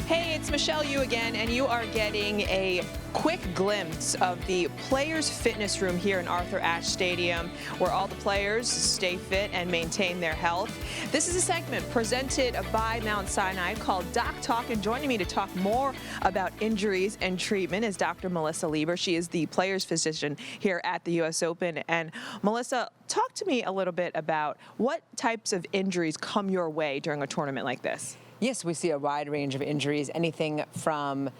Hey, it's Michelle Yu again, and you are getting a quick glimpse of the Players Fitness Room here in Arthur Ashe Stadium, where all the players stay fit and maintain their health. This is a segment presented by Mount Sinai called Doc Talk, and joining me to talk more about injuries and treatment is Dr. Melissa Leber. She is the players physician here at the U.S. Open. And Melissa, talk to me a little bit about what types of injuries come your way during a tournament like this. Yes, we see a wide range of injuries, anything from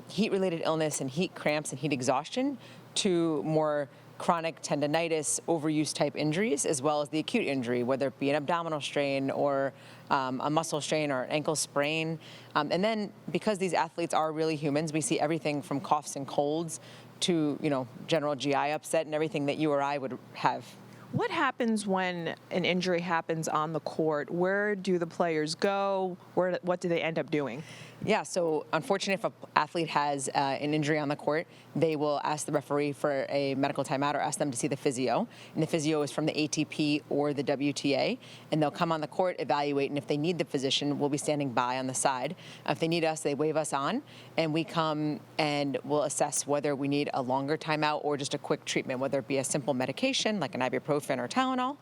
heat-related illness and heat cramps and heat exhaustion to more chronic tendonitis, overuse type injuries, as well as the acute injury, whether it be an abdominal strain or a muscle strain or an ankle sprain. And then because these athletes are really humans, we see everything from coughs and colds to, general GI upset and everything that you or I would have. What happens when an injury happens on the court? Where do the players go? What do they end up doing? Yeah, so unfortunately, if an athlete has an injury on the court, they will ask the referee for a medical timeout or ask them to see the physio. And the physio is from the ATP or the WTA, and they'll come on the court, evaluate, and if they need the physician, we'll be standing by on the side. If they need us, they wave us on, and we come and we'll assess whether we need a longer timeout or just a quick treatment, whether it be a simple medication like an ibuprofen or Tylenol,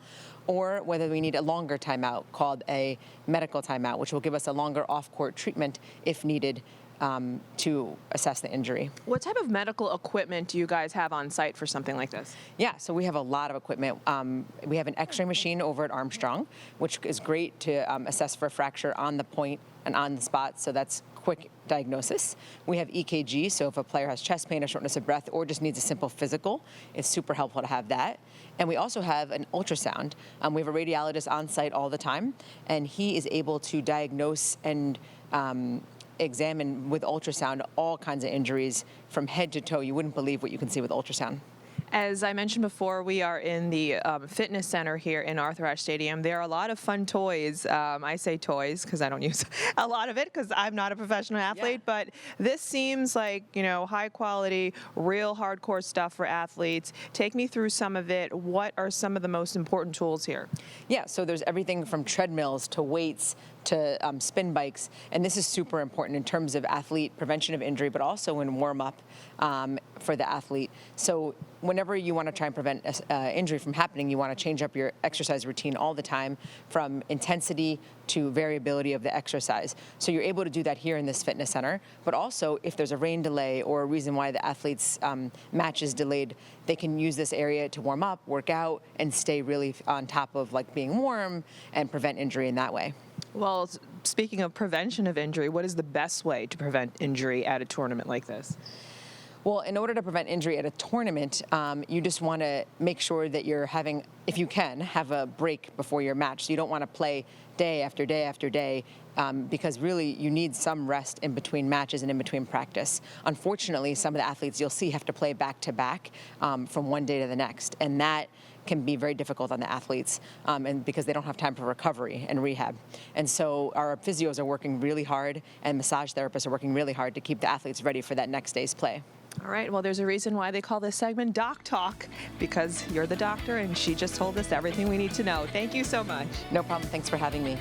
or whether we need a longer timeout called a medical timeout, which will give us a longer off-court treatment if needed to assess the injury. What type of medical equipment do you guys have on site for something like this? Yeah, so we have a lot of equipment. We have an x-ray machine over at Armstrong, which is great to assess for a fracture on the point and on the spot, so that's quick diagnosis. We have EKG, so if a player has chest pain or shortness of breath or just needs a simple physical, it's super helpful to have that. And we also have an ultrasound. We have a radiologist on site all the time, and he is able to diagnose and examine with ultrasound all kinds of injuries from head to toe. You wouldn't believe what you can see with ultrasound. As I mentioned before, we are in the fitness center here in Arthur Ashe Stadium. There are a lot of fun toys. I say toys because I don't use a lot of it because I'm not a professional athlete, but this seems like, high quality, real hardcore stuff for athletes. Take me through some of it. What are some of the most important tools here? Yeah, so there's everything from treadmills to weights to spin bikes, and this is super important in terms of athlete prevention of injury, but also in warm-up for the athlete. So whenever you want to try and prevent injury from happening, you want to change up your exercise routine all the time, from intensity to variability of the exercise. So you're able to do that here in this fitness center, but also if there's a rain delay or a reason why the athlete's match is delayed, they can use this area to warm up, work out, and stay really on top of being warm and prevent injury in that way. Well, speaking of prevention of injury, what is the best way to prevent injury at a tournament like this? Well, in order to prevent injury at a tournament, you just want to make sure that you're having, if you can, have a break before your match. So you don't want to play day after day after day because really you need some rest in between matches and in between practice. Unfortunately, some of the athletes you'll see have to play back-to-back from one day to the next, and that can be very difficult on the athletes and because they don't have time for recovery and rehab. And so our physios are working really hard and massage therapists are working really hard to keep the athletes ready for that next day's play. All right, well, there's a reason why they call this segment Doc Talk, because you're the doctor and she just told us everything we need to know. Thank you so much. No problem. Thanks for having me.